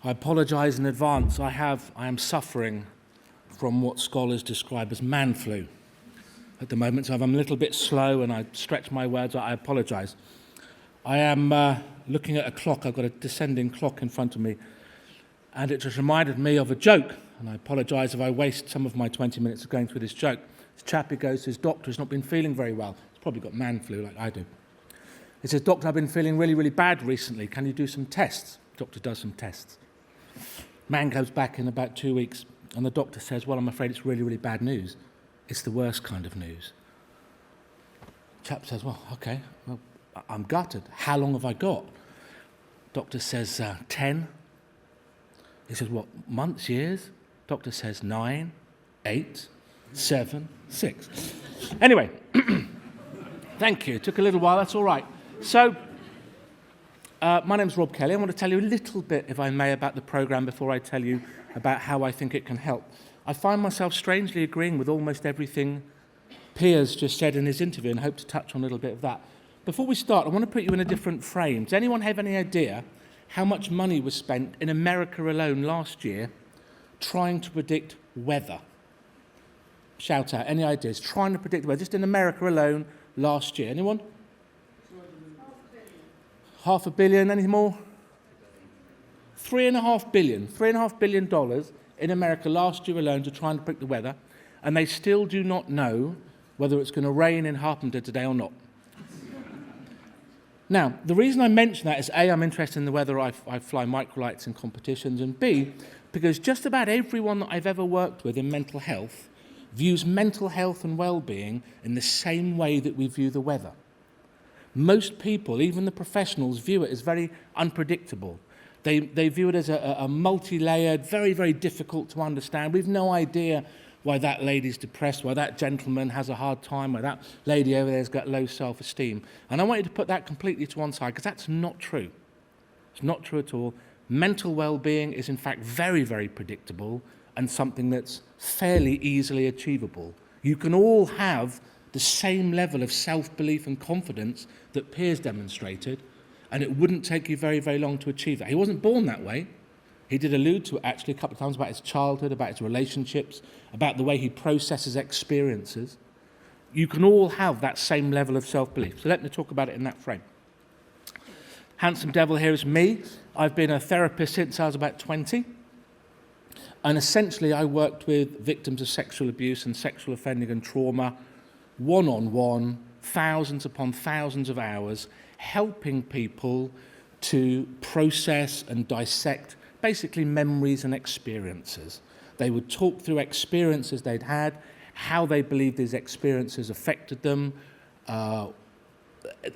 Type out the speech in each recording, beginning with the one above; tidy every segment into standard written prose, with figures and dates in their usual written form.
I apologise in advance. I am suffering from what scholars describe as man flu at the moment, so if I'm a little bit slow and I stretch my words, I apologise. I am looking at a clock. I've got a descending clock in front of me, and it just reminded me of a joke, and I apologise if I waste some of my 20 minutes of going through this joke. This chap who goes to his doctor has not been feeling very well. He's probably got man flu like I do. He says, "Doctor, I've been feeling really, really bad recently. Can you do some tests?" Doctor does some tests. Man goes back in about 2 weeks, and the doctor says, "Well, I'm afraid it's really, really bad news. It's the worst kind of news." Chap says, "Well, okay, well, I'm gutted. How long have I got?" Doctor says, 10. He says, "What, months, years?" Doctor says, 9, 8, 7, 6. Anyway, thank you. It took a little while. That's all right. So, my name's Rob Kelly. I want to tell you a little bit, if I may, about the programme before I tell you about how I think it can help. I find myself strangely agreeing with almost everything Piers just said in his interview, and hope to touch on a little bit of that. Before we start, I want to put you in a different frame. Does anyone have any idea how much money was spent in America alone last year trying to predict weather? Shout out, any ideas? Trying to predict weather, just in America alone last year. Anyone? $500 million, any more? $3.5 billion in America last year alone to try and predict the weather, and they still do not know whether it's going to rain in Harpenden today or not. Now, the reason I mention that is A, I'm interested in the weather. I fly microlights in competitions, and B, because just about everyone that I've ever worked with in mental health views mental health and well-being in the same way that we view the weather. Most people, even the professionals, view it as very unpredictable. They view it as a multi-layered, very, very difficult to understand. We've no idea why that lady's depressed, why that gentleman has a hard time, why that lady over there's got low self-esteem. And I want you to put that completely to one side, because that's not true. It's not true at all. Mental well-being is, in fact, very, very predictable and something that's fairly easily achievable. You can all have the same level of self-belief and confidence that Piers demonstrated, and it wouldn't take you very, very long to achieve that. He wasn't born that way. He did allude to it actually a couple of times about his childhood, about his relationships, about the way he processes experiences. You can all have that same level of self-belief. So let me talk about it in that frame. Handsome devil here is me. I've been a therapist since I was about 20. And essentially I worked with victims of sexual abuse and sexual offending and trauma, one-on-one, thousands upon thousands of hours, helping people to process and dissect basically memories and experiences. They would talk through experiences they'd had, how they believed these experiences affected them,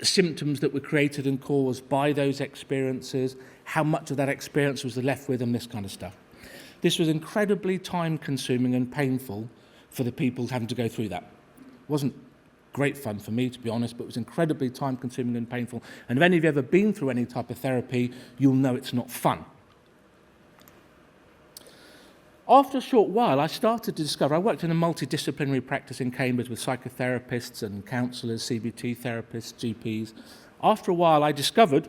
symptoms that were created and caused by those experiences, how much of that experience was left with them, this kind of stuff. This was incredibly time-consuming and painful for the people having to go through that. It wasn't great fun for me, to be honest, but it was incredibly time-consuming and painful. And if any of you have ever been through any type of therapy, you'll know it's not fun. After a short while, I started to discover, I worked in a multidisciplinary practice in Cambridge with psychotherapists and counsellors, CBT therapists, GPs. After a while, I discovered,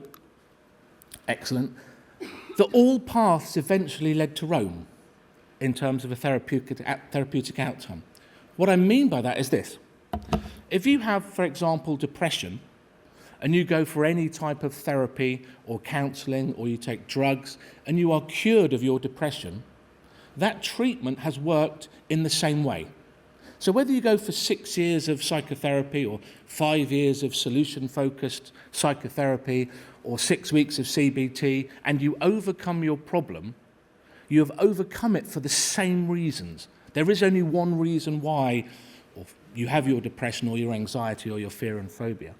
excellent, that all paths eventually led to Rome in terms of a therapeutic outcome. What I mean by that is this. If you have, for example, depression, and you go for any type of therapy or counselling, or you take drugs, and you are cured of your depression, that treatment has worked in the same way. So whether you go for 6 years of psychotherapy or 5 years of solution-focused psychotherapy or 6 weeks of CBT, and you overcome your problem, you have overcome it for the same reasons. There is only one reason why you have your depression or your anxiety or your fear and phobia.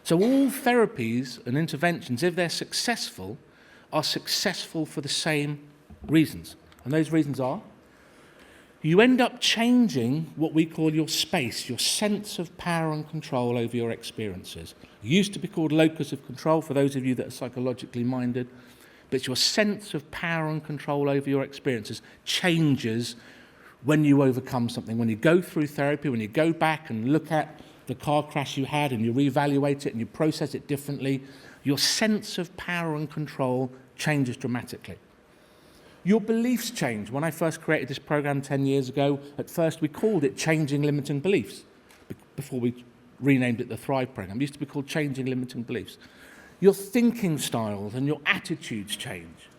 So all therapies and interventions, if they're successful, are successful for the same reasons. And those reasons are, you end up changing what we call your space, your sense of power and control over your experiences. It used to be called locus of control for those of you that are psychologically minded, but it's your sense of power and control over your experiences changes when you overcome something. When you go through therapy, when you go back and look at the car crash you had and you reevaluate it and you process it differently, your sense of power and control changes dramatically. Your beliefs change. When I first created this program 10 years ago, at first we called it Changing Limiting Beliefs, before we renamed it the Thrive program. It used to be called Changing Limiting Beliefs. Your thinking styles and your attitudes change.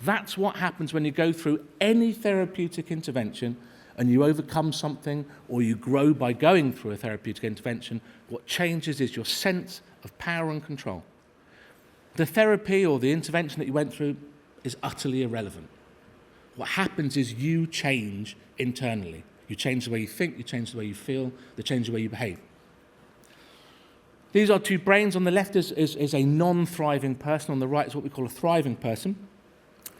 That's what happens when you go through any therapeutic intervention and you overcome something or you grow by going through a therapeutic intervention. What changes is your sense of power and control. The therapy or the intervention that you went through is utterly irrelevant. What happens is you change internally. You change the way you think, you change the way you feel, you change the way you behave. These are two brains. On the left is a non-thriving person. On the right is what we call a thriving person.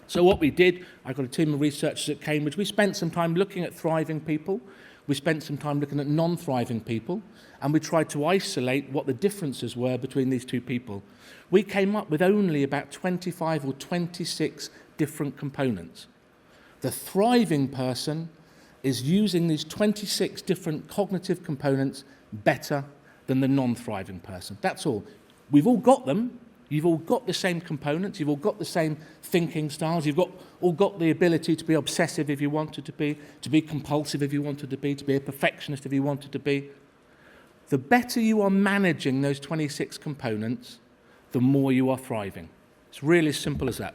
So what we did, I got a team of researchers at Cambridge. We spent some time looking at thriving people. We spent some time looking at non-thriving people. And we tried to isolate what the differences were between these two people. We came up with only about 25 or 26 different components. The thriving person is using these 26 different cognitive components better than the non-thriving person. That's all. We've all got them. You've all got the same components. You've all got the same thinking styles. You've all got the ability to be obsessive if you wanted to be compulsive if you wanted to be a perfectionist if you wanted to be. The better you are managing those 26 components, the more you are thriving. It's really as simple as that.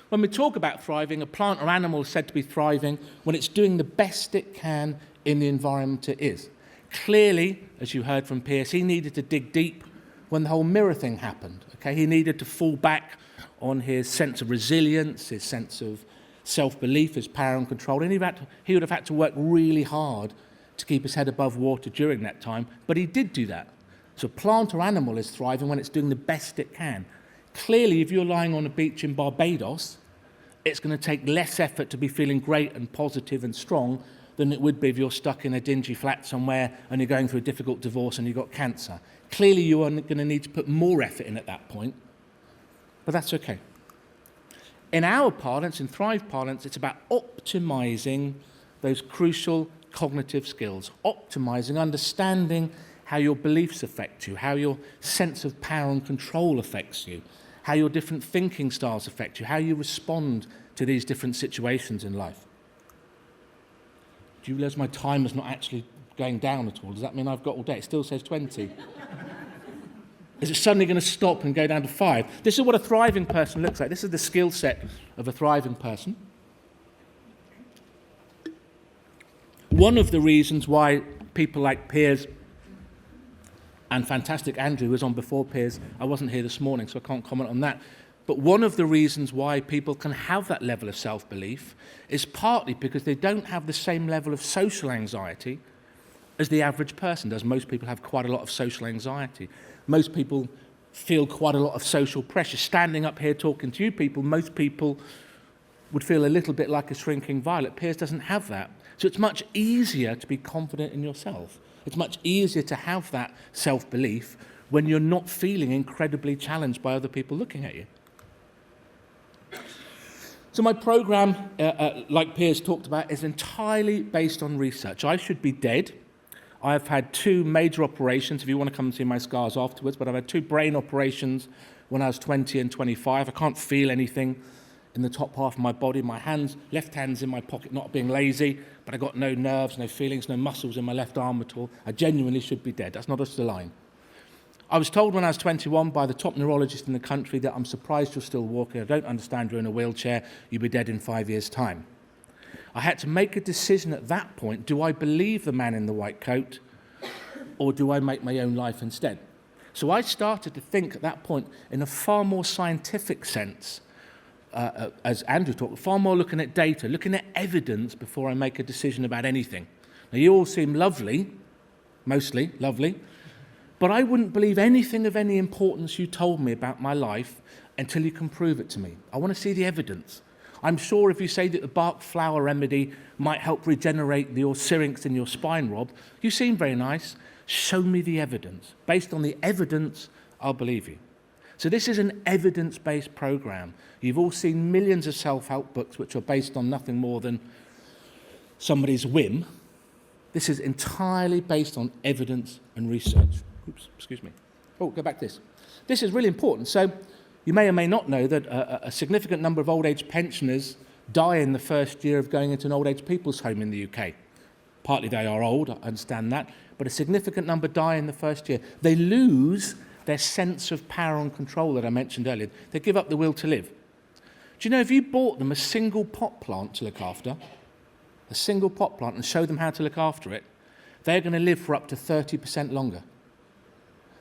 When we talk about thriving, a plant or animal is said to be thriving when it's doing the best it can in the environment it is. Clearly, as you heard from Piers, he needed to dig deep when the whole mirror thing happened. Okay, he needed to fall back on his sense of resilience, his sense of self-belief, his power and control, and he would have had to work really hard to keep his head above water during that time, but he did do that. So plant or animal is thriving when it's doing the best it can. Clearly, if you're lying on a beach in Barbados, it's going to take less effort to be feeling great and positive and strong than it would be if you're stuck in a dingy flat somewhere and you're going through a difficult divorce and you've got cancer. Clearly, you are going to need to put more effort in at that point, but that's okay. In our parlance, in Thrive parlance, it's about optimizing those crucial cognitive skills, optimizing, understanding how your beliefs affect you, how your sense of power and control affects you, how your different thinking styles affect you, how you respond to these different situations in life. Do you realise my time is not actually going down at all? Does that mean I've got all day? It still says 20. Is it suddenly going to stop and go down to 5? This is what a thriving person looks like. This is the skill set of a thriving person. One of the reasons why people like Piers and fantastic Andrew was on before Piers, I wasn't here this morning, so I can't comment on that. But one of the reasons why people can have that level of self-belief is partly because they don't have the same level of social anxiety as the average person does. Most people have quite a lot of social anxiety. Most people feel quite a lot of social pressure. Standing up here talking to you people, most people would feel a little bit like a shrinking violet. Piers doesn't have that. So it's much easier to be confident in yourself. It's much easier to have that self-belief when you're not feeling incredibly challenged by other people looking at you. So my program, like Piers talked about, is entirely based on research. I should be dead. I've had 2 major operations, if you want to come and see my scars afterwards, but I've had 2 brain operations when I was 20 and 25. I can't feel anything in the top half of my body. My hands, left hand's in my pocket, not being lazy, but I got no nerves, no feelings, no muscles in my left arm at all. I genuinely should be dead. That's not just a line. I was told when I was 21 by the top neurologist in the country that I'm surprised you're still walking. I don't understand you're in a wheelchair. You'll be dead in 5 years' time. I had to make a decision at that point. Do I believe the man in the white coat or do I make my own life instead? So I started to think at that point in a far more scientific sense, as Andrew talked, far more looking at data, looking at evidence before I make a decision about anything. Now, you all seem lovely, mostly lovely, but I wouldn't believe anything of any importance you told me about my life until you can prove it to me. I want to see the evidence. I'm sure if you say that the Bach flower remedy might help regenerate your syrinx in your spine, Rob, you seem very nice. Show me the evidence. Based on the evidence, I'll believe you. So this is an evidence-based program. You've all seen millions of self-help books which are based on nothing more than somebody's whim. This is entirely based on evidence and research. Oops, excuse me. Oh, go back to this. This is really important. So You may or may not know that a significant number of old age pensioners die in the first year of going into an old age people's home in the UK. Partly they are old, I understand that, but a significant number die in the first year. They lose their sense of power and control that I mentioned earlier. They give up the will to live. Do you know, if you bought them a single pot plant to look after, a single pot plant, and show them how to look after it, they're going to live for up to 30% longer.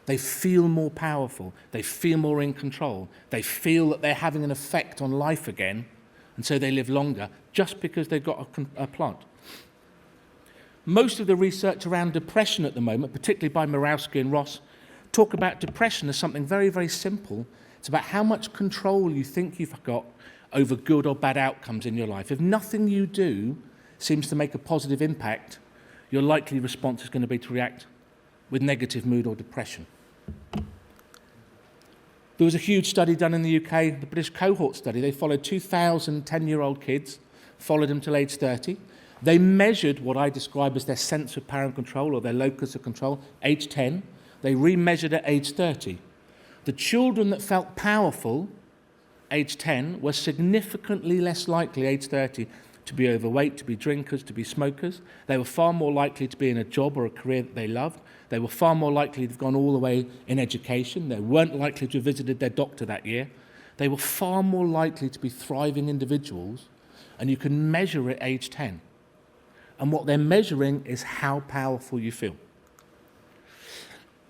They feel more powerful. They feel more in control. They feel that they're having an effect on life again, and so they live longer just because they've got a plant. Most of the research around depression at the moment, particularly by Morawski and Ross, talk about depression as something very, very simple. It's about how much control you think you've got over good or bad outcomes in your life. If nothing you do seems to make a positive impact, your likely response is going to be to react with negative mood or depression. There was a huge study done in the UK, the British cohort study. They followed 2,000 10-year-old kids, followed them till age 30. They measured what I describe as their sense of power and control, or their locus of control, age 10. They remeasured at age 30. The children that felt powerful, age 10, were significantly less likely, age 30, to be overweight, to be drinkers, to be smokers. They were far more likely to be in a job or a career that they loved. They were far more likely to have gone all the way in education. They weren't likely to have visited their doctor that year. They were far more likely to be thriving individuals, and you can measure at age 10. And what they're measuring is how powerful you feel.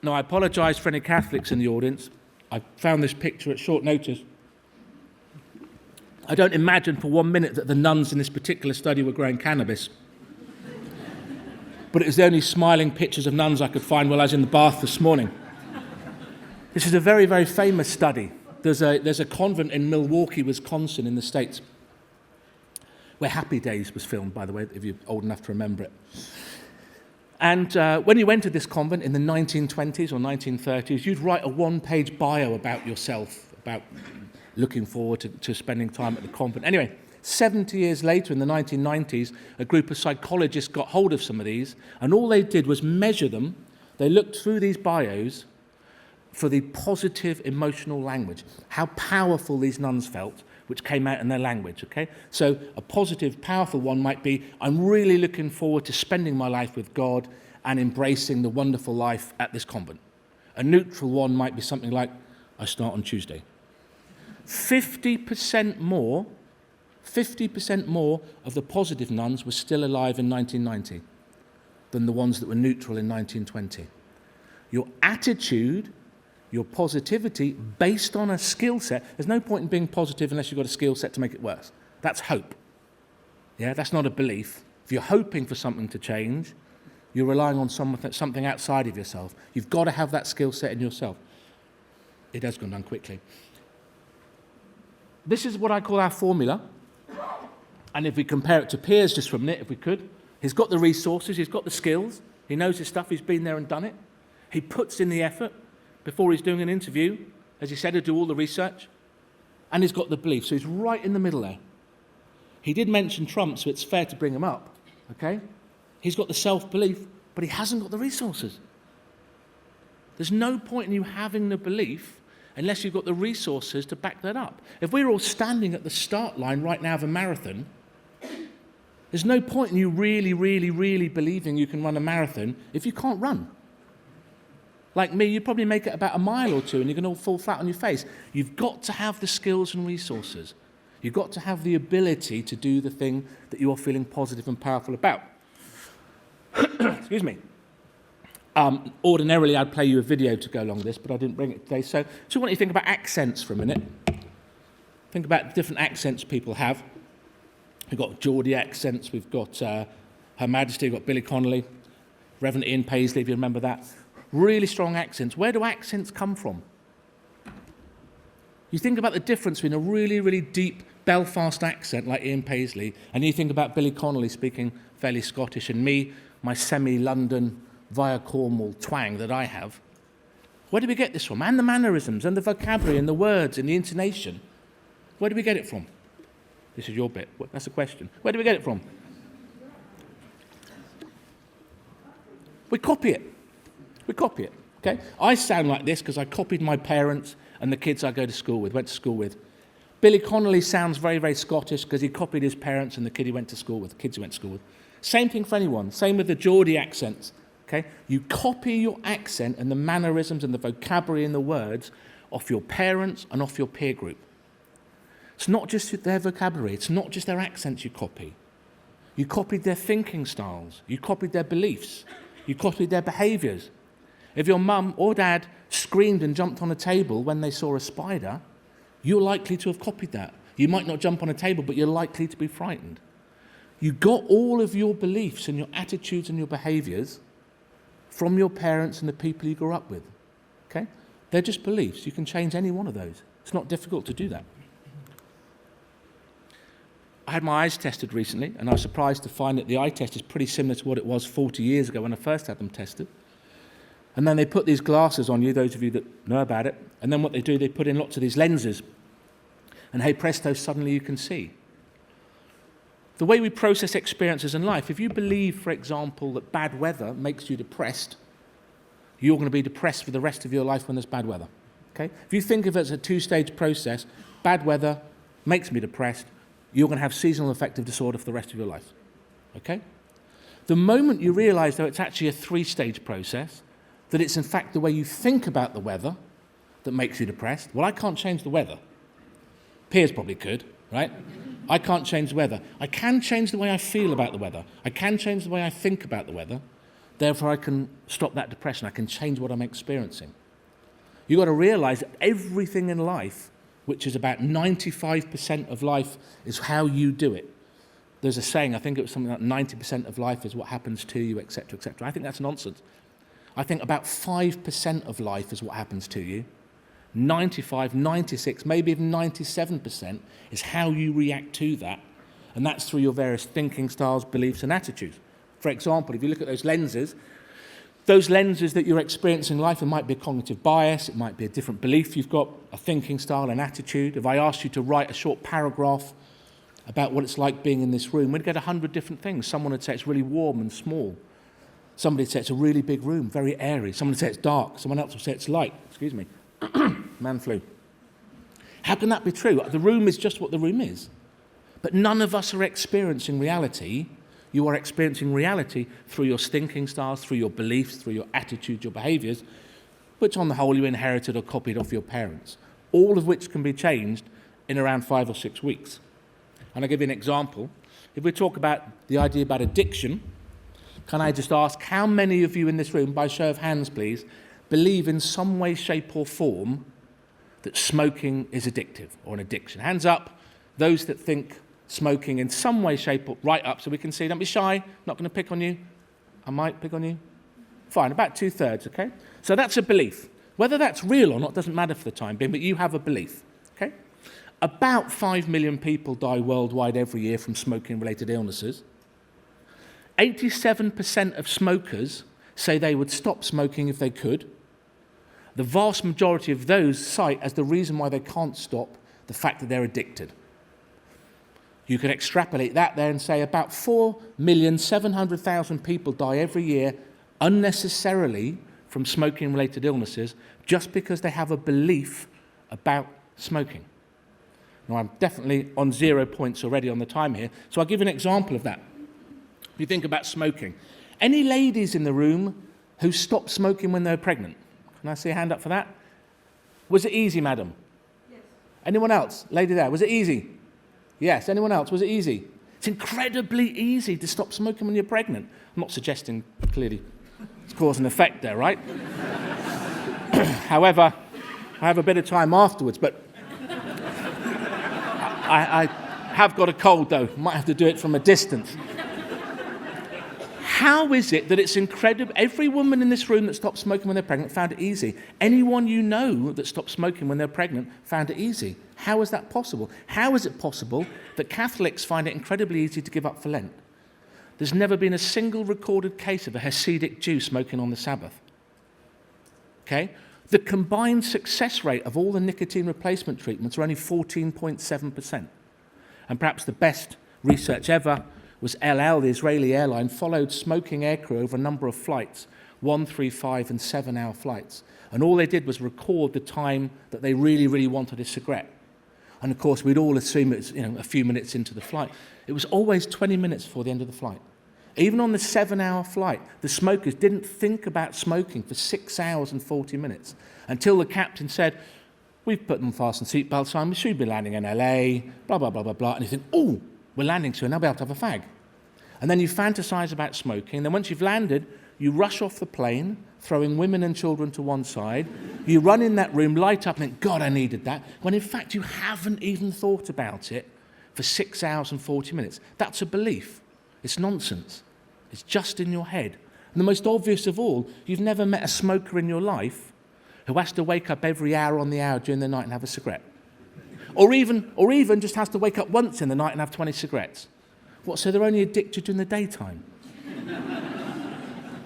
Now, I apologise for any Catholics in the audience. I found this picture at short notice. I don't imagine for 1 minute that the nuns in this particular study were growing cannabis. But it was the only smiling pictures of nuns I could find while I was in the bath this morning. This is a very, very famous study. There's a convent in Milwaukee, Wisconsin, in the States, where Happy Days was filmed, by the way, if you're old enough to remember it. And when you entered this convent in the 1920s or 1930s, you'd write a one-page bio about yourself, about looking forward to spending time at the convent. Anyway, 70 years later, in the 1990s, a group of psychologists got hold of some of these, and all they did was measure them. They looked through these bios for the positive emotional language, how powerful these nuns felt, which came out in their language, okay? So a positive, powerful one might be, I'm really looking forward to spending my life with God and embracing the wonderful life at this convent. A neutral one might be something like, I start on Tuesday. 50% more of the positive nuns were still alive in 1990 than the ones that were neutral in 1920. Your attitude, your positivity, based on a skill set, there's no point in being positive unless you've got a skill set to make it worse. That's hope. Yeah, that's not a belief. If you're hoping for something to change, you're relying on something outside of yourself. You've got to have that skill set in yourself. It has gone down quickly. This is what I call our formula. And if we compare it to Piers just for a minute, if we could, he's got the resources, he's got the skills, he knows his stuff, he's been there and done it. He puts in the effort before he's doing an interview, as he said, to do all the research. And he's got the belief, so he's right in the middle there. He did mention Trump, so it's fair to bring him up, okay? He's got the self-belief, but he hasn't got the resources. There's no point in you having the belief unless you've got the resources to back that up. If we're all standing at the start line right now of a marathon, there's no point in you really, really, really believing you can run a marathon if you can't run. Like me, you probably make it about a mile or two and you're going to all fall flat on your face. You've got to have the skills and resources. You've got to have the ability to do the thing that you're feeling positive and powerful about. Excuse me. Ordinarily, I'd play you a video to go along with this, but I didn't bring it today. So I just want you to think about accents for a minute. Think about different accents people have. We've got Geordie accents, we've got Her Majesty, we've got Billy Connolly, Reverend Ian Paisley, if you remember that. Really strong accents. Where do accents come from? You think about the difference between a really, really deep Belfast accent like Ian Paisley, and you think about Billy Connolly speaking fairly Scottish, and me, my semi-London via Cornwall twang that I have. Where do we get this from? And the mannerisms, and the vocabulary, and the words, and the intonation. Where do we get it from? This is your bit. That's a question. Where do we get it from? We copy it. We copy it, okay? I sound like this because I copied my parents and the kids I went to school with. Billy Connolly sounds very, very Scottish because he copied his parents and the kids he went to school with. Same thing for anyone. Same with the Geordie accents. Okay? You copy your accent and the mannerisms and the vocabulary and the words off your parents and off your peer group. It's not just their vocabulary. It's not just their accents you copy. You copied their thinking styles. You copied their beliefs. You copied their behaviours. If your mum or dad screamed and jumped on a table when they saw a spider, you're likely to have copied that. You might not jump on a table, but you're likely to be frightened. You got all of your beliefs and your attitudes and your behaviours from your parents and the people you grew up with. Okay? They're just beliefs. You can change any one of those. It's not difficult to do that. I had my eyes tested recently, and I was surprised to find that the eye test is pretty similar to what it was 40 years ago when I first had them tested. And then they put these glasses on you, those of you that know about it, and then what they do, they put in lots of these lenses. And hey presto, suddenly you can see. The way we process experiences in life, if you believe, for example, that bad weather makes you depressed, you're going to be depressed for the rest of your life when there's bad weather. Okay? If you think of it as a two-stage process, bad weather makes me depressed, you're going to have seasonal affective disorder for the rest of your life. Okay? The moment you realise, though, it's actually a three-stage process, that it's in fact the way you think about the weather that makes you depressed. Well, I can't change the weather. Piers probably could, right? I can't change the weather. I can change the way I feel about the weather. I can change the way I think about the weather. Therefore, I can stop that depression. I can change what I'm experiencing. You've got to realise that everything in life, which is about 95% of life, is how you do it. There's a saying, I think it was something like 90% of life is what happens to you, etc., etc. I think that's nonsense. I think about 5% of life is what happens to you. 95, 96, maybe even 97% is how you react to that. And that's through your various thinking styles, beliefs, and attitudes. For example, if you look at those lenses that you're experiencing in life, it might be a cognitive bias, it might be a different belief you've got, a thinking style, an attitude. If I asked you to write a short paragraph about what it's like being in this room, we'd get 100 different things. Someone would say it's really warm and small. Somebody would say it's a really big room, very airy. Someone would say it's dark. Someone else would say it's light. Excuse me. Man flu. How can that be true? The room is just what the room is. But none of us are experiencing reality. You are experiencing reality through your thinking styles, through your beliefs, through your attitudes, your behaviours, which on the whole you inherited or copied off your parents, all of which can be changed in around 5 or 6 weeks. And I'll give you an example. If we talk about the idea about addiction, can I just ask how many of you in this room, by show of hands please, believe in some way, shape or form that smoking is addictive or an addiction? Hands up, those that think smoking in some way, shape or right up so we can see. Don't be shy, not going to pick on you. I might pick on you. Fine, about 2/3, okay? So that's a belief. Whether that's real or not doesn't matter for the time being, but you have a belief, okay? About 5 million people die worldwide every year from smoking-related illnesses. 87% of smokers say they would stop smoking if they could. The vast majority of those cite as the reason why they can't stop the fact that they're addicted. You can extrapolate that there and say about 4,700,000 people die every year unnecessarily from smoking-related illnesses just because they have a belief about smoking. Now, I'm definitely on 0 points already on the time here, so I'll give you an example of that. If you think about smoking, any ladies in the room who stopped smoking when they were pregnant? Can I see a hand up for that? Was it easy, madam? Yes. Anyone else? Lady there, was it easy? Yes. Anyone else? Was it easy? It's incredibly easy to stop smoking when you're pregnant. I'm not suggesting, clearly, it's cause and effect there, right? However, I have a bit of time afterwards, but I have got a cold, though. Might have to do it from a distance. How is it that it's incredible? Every woman in this room that stopped smoking when they're pregnant found it easy. Anyone you know that stopped smoking when they're pregnant found it easy. How is that possible? How is it possible that Catholics find it incredibly easy to give up for Lent? There's never been a single recorded case of a Hasidic Jew smoking on the Sabbath. Okay? The combined success rate of all the nicotine replacement treatments are only 14.7%. And perhaps the best research ever was El Al, the Israeli airline, followed smoking aircrew over a number of flights, 1, 3, 5, and 7-hour flights. And all they did was record the time that they really, really wanted a cigarette. And of course, we'd all assume it's a few minutes into the flight. It was always 20 minutes before the end of the flight. Even on the 7-hour flight, the smokers didn't think about smoking for 6 hours and 40 minutes until the captain said, we've put them fasten seatbelts on, we should be landing in LA, blah, blah, blah, blah, blah. And you think, oh, we're landing soon, I'll be able to have a fag. And then you fantasize about smoking. And then once you've landed, you rush off the plane, throwing women and children to one side. You run in that room, light up, and think, God, I needed that. When in fact, you haven't even thought about it for 6 hours and 40 minutes. That's a belief. It's nonsense. It's just in your head. And the most obvious of all, you've never met a smoker in your life who has to wake up every hour on the hour during the night and have a cigarette. Or even just has to wake up once in the night and have 20 cigarettes. What, so they're only addicted during the daytime?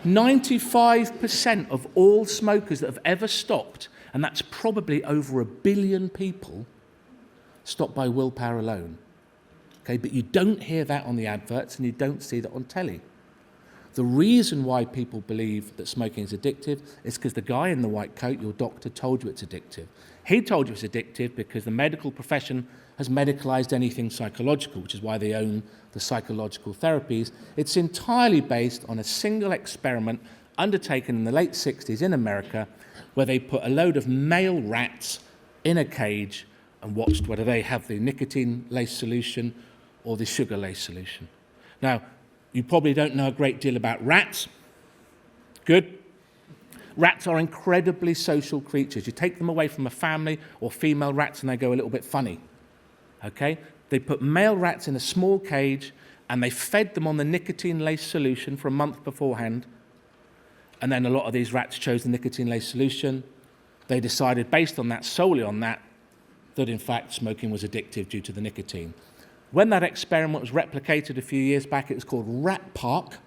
95% of all smokers that have ever stopped, and that's probably over 1 billion people, stop by willpower alone. Okay, but you don't hear that on the adverts and you don't see that on telly. The reason why people believe that smoking is addictive is because the guy in the white coat, your doctor, told you it's addictive. He told you it's addictive because the medical profession has medicalized anything psychological, which is why they own the psychological therapies. It's entirely based on a single experiment undertaken in the late 60s in America, where they put a load of male rats in a cage and watched whether they have the nicotine-laced solution or the sugar-laced solution. Now, you probably don't know a great deal about rats. Good. Rats are incredibly social creatures. You take them away from a family or female rats and they go a little bit funny. Okay? They put male rats in a small cage and they fed them on the nicotine-laced solution for a month beforehand. And then a lot of these rats chose the nicotine-laced solution. They decided, based on that, solely on that, that in fact smoking was addictive due to the nicotine. When that experiment was replicated a few years back, it was called Rat Park.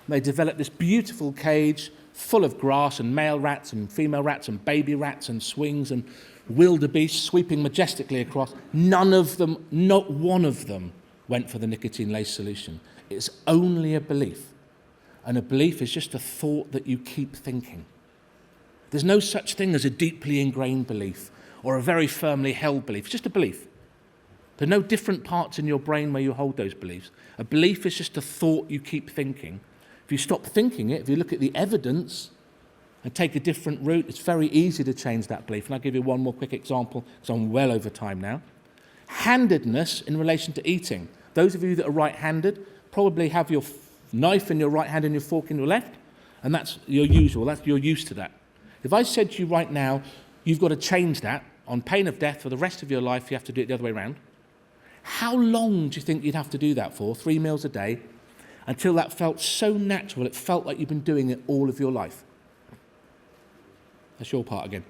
They developed this beautiful cage full of grass and male rats and female rats and baby rats and swings and wildebeest sweeping majestically across. None of them, not one of them, went for the nicotine-laced solution. It's only a belief. And a belief is just a thought that you keep thinking. There's no such thing as a deeply ingrained belief or a very firmly held belief. It's just a belief. There are no different parts in your brain where you hold those beliefs. A belief is just a thought you keep thinking. If you stop thinking it, if you look at the evidence and take a different route, it's very easy to change that belief. And I'll give you one more quick example, because I'm well over time now. Handedness in relation to eating. Those of you that are right-handed probably have your knife in your right hand and your fork in your left, and that's your usual. You're used to that. If I said to you right now, you've got to change that, on pain of death for the rest of your life, you have to do it the other way around. How long do you think you'd have to do that for, 3 meals a day, until that felt so natural, it felt like you've been doing it all of your life? That's your part again.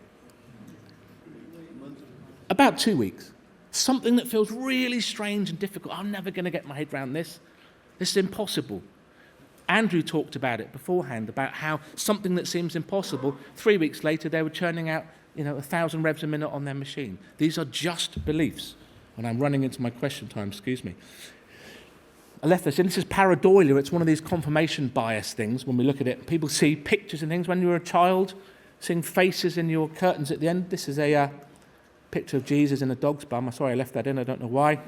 About 2 weeks. Something that feels really strange and difficult. I'm never going to get my head around this. This is impossible. Andrew talked about it beforehand, about how something that seems impossible, 3 weeks later they were churning out 1,000 revs a minute on their machine. These are just beliefs. And I'm running into my question time, excuse me. I left this in. This is pareidolia. It's one of these confirmation bias things. When we look at it, people see pictures and things. When you were a child, seeing faces in your curtains at the end. This is a picture of Jesus in a dog's bum. I'm sorry I left that in. I don't know why.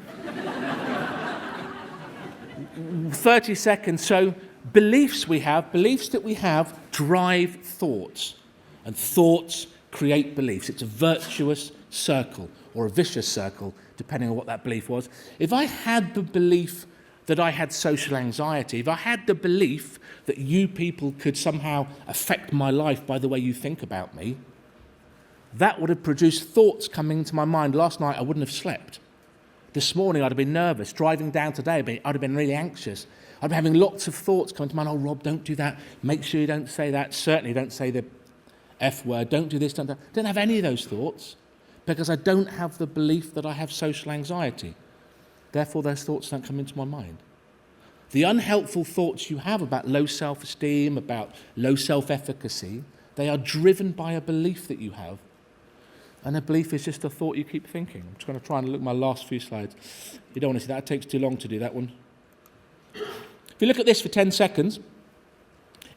30 seconds. So beliefs that we have drive thoughts. And thoughts create beliefs. It's a virtuous circle or a vicious circle, depending on what that belief was. If I had the belief that I had social anxiety, if I had the belief that you people could somehow affect my life by the way you think about me, that would have produced thoughts coming into my mind. Last night I wouldn't have slept. This morning I'd have been nervous. Driving down today, I'd have been really anxious. I'd be having lots of thoughts coming to mind. Oh, Rob, don't do that. Make sure you don't say that. Certainly don't say the F word. Don't do this, don't do that. Don't have any of those thoughts because I don't have the belief that I have social anxiety. Therefore, those thoughts don't come into my mind. The unhelpful thoughts you have about low self-esteem, about low self-efficacy, they are driven by a belief that you have. And a belief is just a thought you keep thinking. I'm just going to try and look at my last few slides. You don't want to see that. It takes too long to do that one. If you look at this for 10 seconds,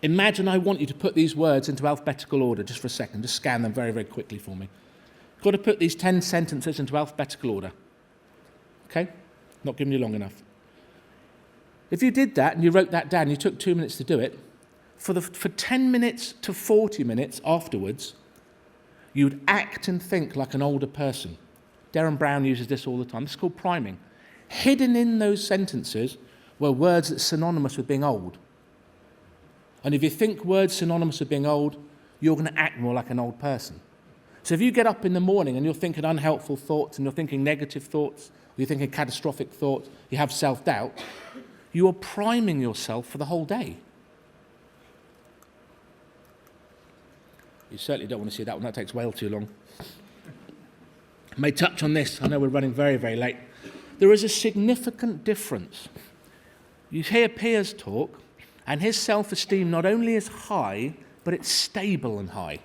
Imagine I want you to put these words into alphabetical order just for a second. Just scan them very, very quickly for me. Got to put these 10 sentences into alphabetical order. Okay? Not giving you long enough. If you did that and you wrote that down, you took 2 minutes to do it, for 10 minutes to 40 minutes afterwards, you'd act and think like an older person. Derren Brown uses this all the time. This is called priming. Hidden in those sentences were words that's synonymous with being old. And if you think words synonymous with being old, you're going to act more like an old person. So if you get up in the morning and you're thinking unhelpful thoughts and you're thinking negative thoughts, or you're thinking catastrophic thoughts, you have self-doubt, you are priming yourself for the whole day. You certainly don't want to see that one. That takes way too long. I may touch on this. I know we're running very, very late. There is a significant difference. You hear Piers talk, and his self-esteem not only is high, but it's stable and high.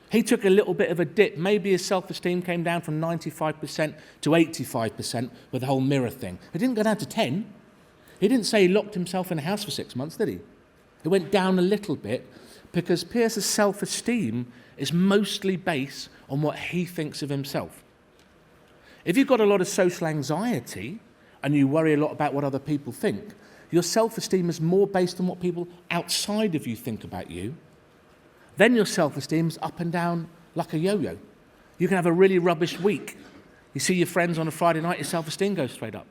He took a little bit of a dip. Maybe his self-esteem came down from 95% to 85% with the whole mirror thing. It didn't go down to 10. He didn't say he locked himself in a house for 6 months, did he? It went down a little bit because Pierce's self-esteem is mostly based on what he thinks of himself. If you've got a lot of social anxiety and you worry a lot about what other people think, your self-esteem is more based on what people outside of you think about you. Then your self-esteem is up and down like a yo-yo. You can have a really rubbish week. You see your friends on a Friday night, your self-esteem goes straight up.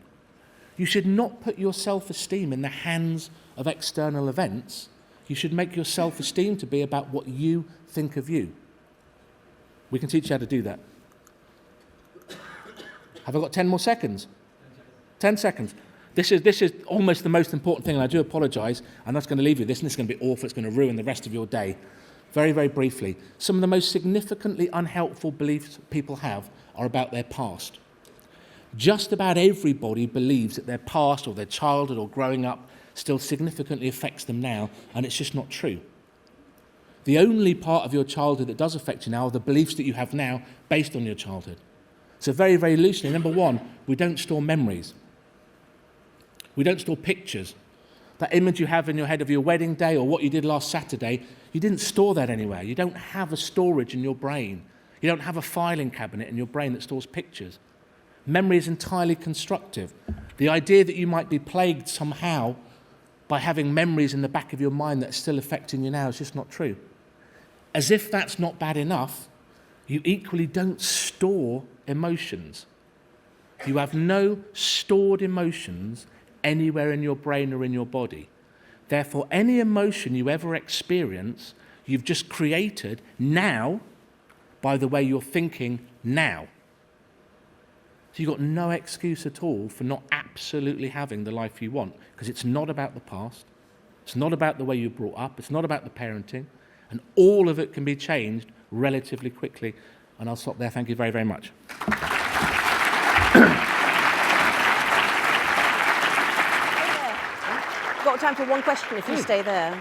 You should not put your self-esteem in the hands of external events. You should make your self-esteem to be about what you think of you. We can teach you how to do that. Have I got 10 more seconds? 10 seconds. This is almost the most important thing, and I do apologise. I'm not going to leave you this, and this is going to be awful. It's going to ruin the rest of your day. Very, very briefly. Some of the most significantly unhelpful beliefs people have are about their past. Just about everybody believes that their past or their childhood or growing up still significantly affects them now, and it's just not true. The only part of your childhood that does affect you now are the beliefs that you have now based on your childhood. So very, very loosely, number one, we don't store memories. We don't store pictures. That image you have in your head of your wedding day or what you did last Saturday, you didn't store that anywhere. You don't have a storage in your brain. You don't have a filing cabinet in your brain that stores pictures. Memory is entirely constructive. The idea that you might be plagued somehow by having memories in the back of your mind that are still affecting you now is just not true. As if that's not bad enough, you equally don't store emotions. You have no stored emotions anywhere in your brain or in your body. Therefore, any emotion you ever experience, you've just created now by the way you're thinking now. So you've got no excuse at all for not absolutely having the life you want, because it's not about the past, it's not about the way you were brought up, it's not about the parenting, and all of it can be changed relatively quickly. And I'll stop there. Thank you very, very much. Got time for one question if you stay there.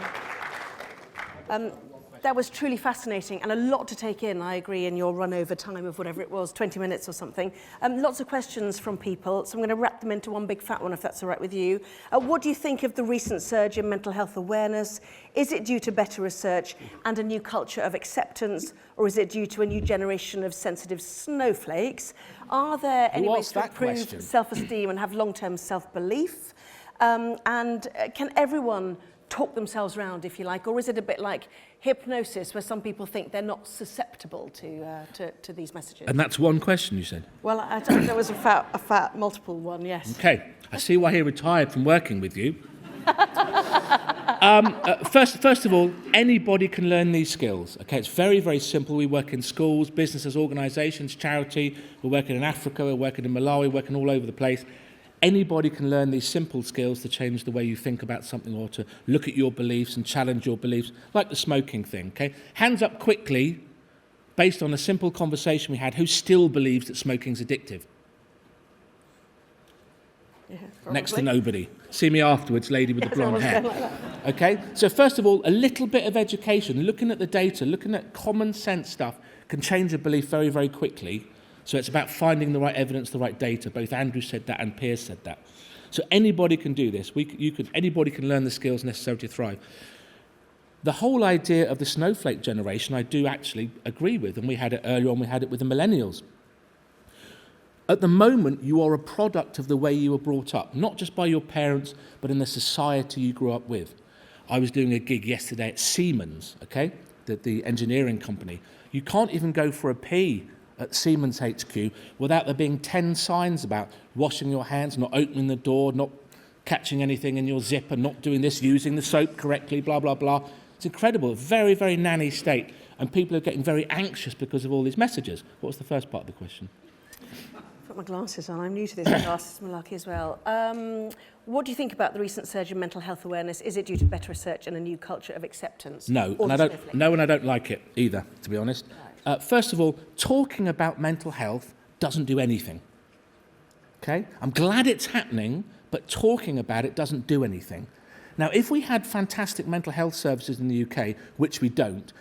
That was truly fascinating and a lot to take in, I agree, in your run over time of whatever it was, 20 minutes or something. Lots of questions from people, so I'm going to wrap them into one big fat one if that's all right with you. What do you think of the recent surge in mental health awareness? Is it due to better research and a new culture of acceptance, or is it due to a new generation of sensitive snowflakes? Are there any ways to improve self-esteem and have long-term self-belief? And can everyone talk themselves round, if you like, or is it a bit like hypnosis, where some people think they're not susceptible to these messages? And that's one question, you said? Well, there was a fat multiple one, yes. Okay, I see why he retired from working with you. First of all, anybody can learn these skills. Okay, it's very, very simple. We work in schools, businesses, organisations, charity. We're working in Africa, we're working in Malawi, we're working all over the place. Anybody can learn these simple skills to change the way you think about something or to look at your beliefs and challenge your beliefs, like the smoking thing, okay? Hands up quickly, based on a simple conversation we had, who still believes that smoking's addictive? Yeah, next to nobody. See me afterwards, lady with the blonde hair. Okay? So first of all, a little bit of education, looking at the data, looking at common sense stuff, can change a belief very, very quickly. So it's about finding the right evidence, the right data. Both Andrew said that and Piers said that. So anybody can do this. Anybody can learn the skills necessary to thrive. The whole idea of the snowflake generation I do actually agree with, and we had it earlier on, we had it with the millennials. At the moment, you are a product of the way you were brought up, not just by your parents, but in the society you grew up with. I was doing a gig yesterday at Siemens, okay, the engineering company. You can't even go for a pee at Siemens HQ without there being 10 signs about washing your hands, not opening the door, not catching anything in your zipper, not doing this, using the soap correctly, blah, blah, blah. It's incredible, a very, very nanny state, and people are getting very anxious because of all these messages. What was the first part of the question? Put my glasses on. I'm new to this glasses malarkey as well. What do you think about the recent surge in mental health awareness? Is it due to better research and a new culture of acceptance? No, and I don't like it either, to be honest. Right. First of all, talking about mental health doesn't do anything. Okay? I'm glad it's happening, but talking about it doesn't do anything. Now, if we had fantastic mental health services in the UK, which we don't,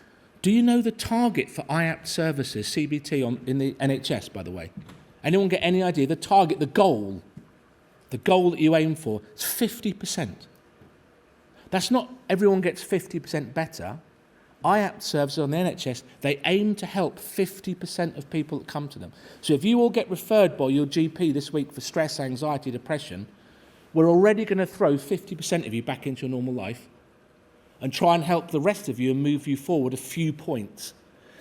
do you know the target for IAPT services, CBT, in the NHS, by the way? Anyone get any idea? The target, the goal that you aim for is 50%. That's not everyone gets 50% better. IAPT services on the NHS, they aim to help 50% of people that come to them. So if you all get referred by your GP this week for stress, anxiety, depression, we're already going to throw 50% of you back into your normal life and try and help the rest of you and move you forward a few points.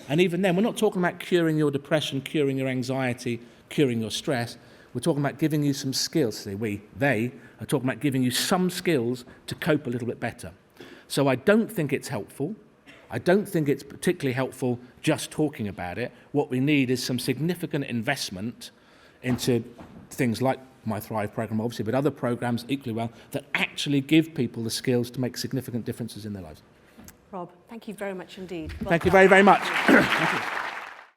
And even then, we're not talking about curing your depression, curing your anxiety, curing your stress. We're talking about giving you some skills. They are talking about giving you some skills to cope a little bit better. So I don't think it's helpful. I don't think it's particularly helpful just talking about it. What we need is some significant investment into things like My Thrive programme, obviously, but other programmes equally well, that actually give people the skills to make significant differences in their lives. Rob, thank you very much indeed. Thank you very, very much. Thank you.